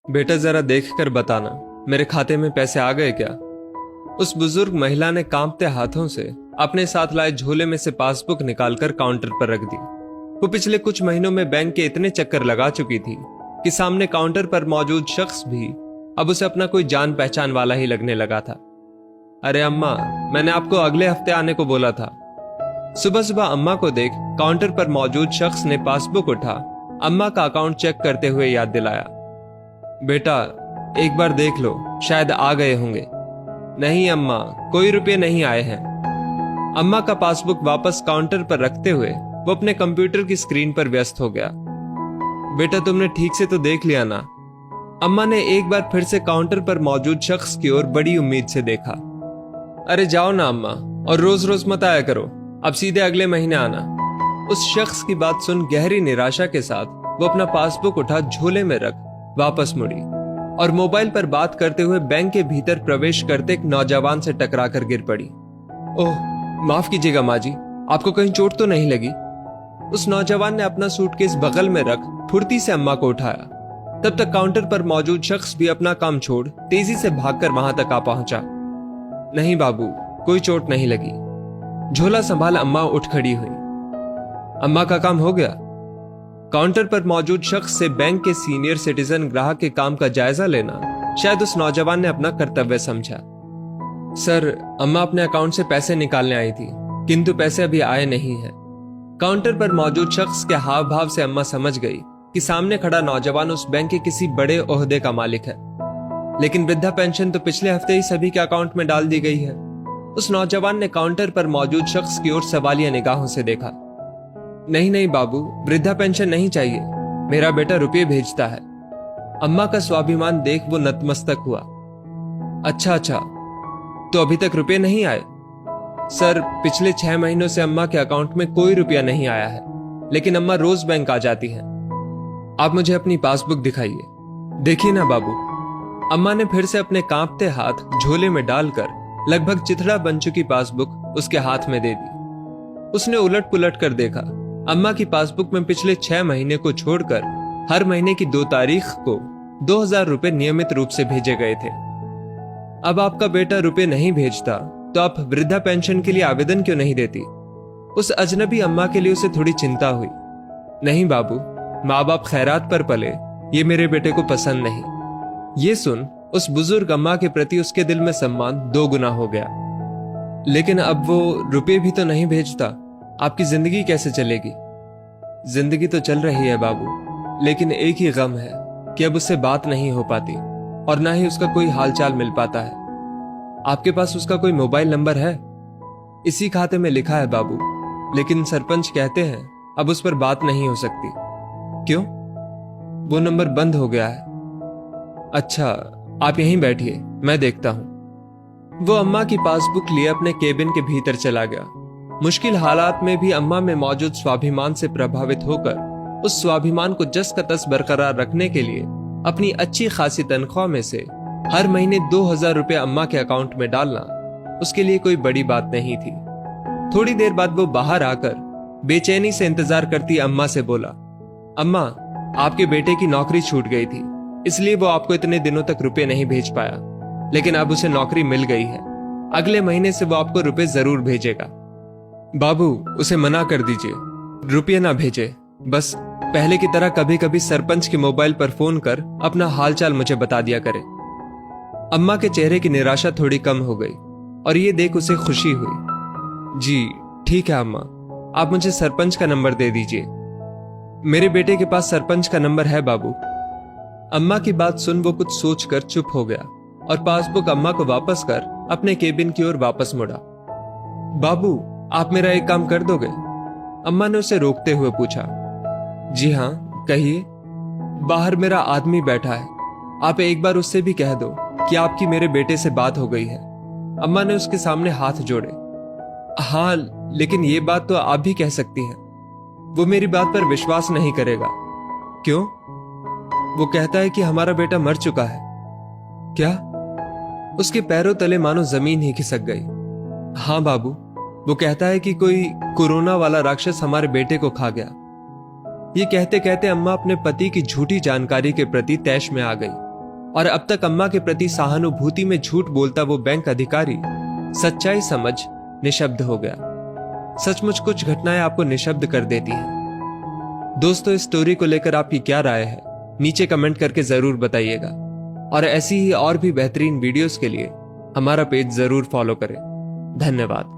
बेटा जरा देख कर बताना, मेरे खाते में पैसे आ गए क्या? उस बुजुर्ग महिला ने कांपते हाथों से अपने साथ लाए झोले में से पासबुक निकालकर काउंटर पर रख दी। वो पिछले कुछ महीनों में बैंक के इतने चक्कर लगा चुकी थी कि सामने काउंटर पर मौजूद शख्स भी अब उसे अपना कोई जान पहचान वाला ही लगने लगा था। अरे अम्मा, मैंने आपको अगले हफ्ते आने को बोला था। सुबह सुबह अम्मा को देख काउंटर पर मौजूद शख्स ने पासबुक उठा अम्मा का अकाउंट चेक करते हुए याद दिलाया। बेटा, एक बार देख लो, शायद आ गए होंगे। नहीं अम्मा, कोई रुपए नहीं आए हैं। अम्मा का पासबुक वापस काउंटर पर रखते हुए वो अपने कंप्यूटर की स्क्रीन पर व्यस्त हो गया। बेटा, तुमने ठीक से तो देख लिया ना? अम्मा ने एक बार फिर से काउंटर पर मौजूद शख्स की ओर बड़ी उम्मीद से देखा। अरे जाओ ना अम्मा, और रोज रोज मत आया करो, अब सीधे अगले महीने आना। उस शख्स की बात सुन गहरी निराशा के साथ वो अपना पासबुक उठा झोले में रख वापस मुड़ी और मोबाइल पर बात करते हुए बैंक के भीतर प्रवेश करते एक नौजवान से टकराकर गिर पड़ी। ओह, माफ कीजिएगा माँ जी, आपको कहीं चोट तो नहीं लगी? उस नौजवान ने अपना सूटकेस बगल में रख फुर्ती से अम्मा को उठाया। तब तक काउंटर पर मौजूद शख्स भी अपना काम छोड़ तेजी से भागकर वहां तक आ पहुंचा। नहीं बाबू, कोई चोट नहीं लगी। झोला संभाल अम्मा उठ खड़ी हुई। अम्मा का काम हो गया? काउंटर पर मौजूद शख्स से बैंक के सीनियर सिटीजन ग्राहक के काम का जायजा लेना शायद उस नौजवान ने अपना कर्तव्य समझा। सर, अम्मा अपने अकाउंट से पैसे निकालने आई थी, किंतु पैसे अभी आए नहीं हैं। काउंटर पर मौजूद शख्स के हाव भाव से अम्मा समझ गई कि सामने खड़ा नौजवान उस बैंक के किसी बड़े ओहदे का मालिक है। लेकिन वृद्धा पेंशन तो पिछले हफ्ते ही सभी के अकाउंट में डाल दी गई है। उस नौजवान ने काउंटर पर मौजूद शख्स की ओर सवालिया निगाहों से देखा। नहीं नहीं बाबू, वृद्धा पेंशन नहीं चाहिए, मेरा बेटा रुपये भेजता है। अम्मा का स्वाभिमान देख वो नतमस्तक हुआ। अच्छा अच्छा, तो अभी तक रुपये नहीं आए? सर, पिछले 6 महीनों से अम्मा के अकाउंट में कोई रुपया नहीं आया है, लेकिन अम्मा रोज बैंक आ जाती हैं। आप मुझे अपनी पासबुक दिखाइए। देखिए ना बाबू। अम्मा ने फिर से अपने कांपते हाथ झोले में डालकर लगभग चिथड़ा बन चुकी पासबुक उसके हाथ में दे दी। उसने उलट पुलट कर देखा। अम्मा की पासबुक में पिछले 6 महीने को छोड़कर हर महीने की 2 तारीख को 2000 रुपए नियमित रूप से भेजे गए थे। अब आपका बेटा रुपए नहीं भेजता तो आप वृद्धा पेंशन के लिए आवेदन क्यों नहीं देती? उस अजनबी अम्मा के लिए उसे थोड़ी चिंता हुई। नहीं बाबू, माँ बाप खैरात पर पले, ये मेरे बेटे को पसंद नहीं। ये सुन उस बुजुर्ग अम्मा के प्रति उसके दिल में सम्मान 2 गुना हो गया। लेकिन अब वो रुपए भी तो नहीं भेजता, आपकी जिंदगी कैसे चलेगी? जिंदगी तो चल रही है बाबू, लेकिन एक ही गम है कि अब उससे बात नहीं हो पाती और ना ही उसका कोई हालचाल मिल पाता है। आपके पास उसका कोई मोबाइल नंबर है? इसी खाते में लिखा है बाबू, लेकिन सरपंच कहते हैं अब उस पर बात नहीं हो सकती। क्यों? वो नंबर बंद हो गया है। अच्छा, आप यहीं बैठिए, मैं देखता हूं। वो अम्मा की पासबुक लिए अपने केबिन के भीतर चला गया। मुश्किल हालात में भी अम्मा में मौजूद स्वाभिमान से प्रभावित होकर उस स्वाभिमान को जस का तस बरकरार रखने के लिए अपनी अच्छी खासी तनख्वाह में से हर महीने 2000 रुपए अम्मा के अकाउंट में डालना उसके लिए कोई बड़ी बात नहीं थी। थोड़ी देर बाद वो बाहर आकर बेचैनी से इंतजार करती अम्मा से बोला, अम्मा, आपके बेटे की नौकरी छूट गई थी, इसलिए वो आपको इतने दिनों तक रुपए नहीं भेज पाया, लेकिन अब उसे नौकरी मिल गई है। अगले महीने से वो आपको रुपए जरूर भेजेगा। बाबू, उसे मना कर दीजिए, रुपये ना भेजे। बस पहले की तरह कभी कभी सरपंच के मोबाइल पर फोन कर अपना हालचाल मुझे बता दिया करे। अम्मा के चेहरे की निराशा थोड़ी कम हो गई और ये देख उसे खुशी हुई। जी ठीक है अम्मा, आप मुझे सरपंच का नंबर दे दीजिए। मेरे बेटे के पास सरपंच का नंबर है बाबू। अम्मा की बात सुन वो कुछ सोचकर चुप हो गया और पासबुक अम्मा को वापस कर अपने केबिन की ओर वापस मुड़ा। बाबू, आप मेरा एक काम कर दोगे? अम्मा ने उसे रोकते हुए पूछा। जी हाँ, कहिए। बाहर मेरा आदमी बैठा है, आप एक बार उससे भी कह दो कि आपकी मेरे बेटे से बात हो गई है। अम्मा ने उसके सामने हाथ जोड़े। हाँ, लेकिन ये बात तो आप भी कह सकती हैं। वो मेरी बात पर विश्वास नहीं करेगा। क्यों? वो कहता है कि हमारा बेटा मर चुका है। क्या? उसके पैरों तले मानो जमीन ही खिसक गई। हाँ बाबू, वो कहता है कि कोई कोरोना वाला राक्षस हमारे बेटे को खा गया। ये कहते कहते अम्मा अपने पति की झूठी जानकारी के प्रति तैश में आ गई और अब तक अम्मा के प्रति सहानुभूति में झूठ बोलता वो बैंक अधिकारी सच्चाई समझ निशब्द हो गया। सचमुच कुछ घटनाएं आपको निशब्द कर देती हैं। दोस्तों, इस स्टोरी को लेकर आपकी क्या राय है नीचे कमेंट करके जरूर बताइएगा, और ऐसी ही और भी बेहतरीन वीडियोस के लिए हमारा पेज जरूर फॉलो करें। धन्यवाद।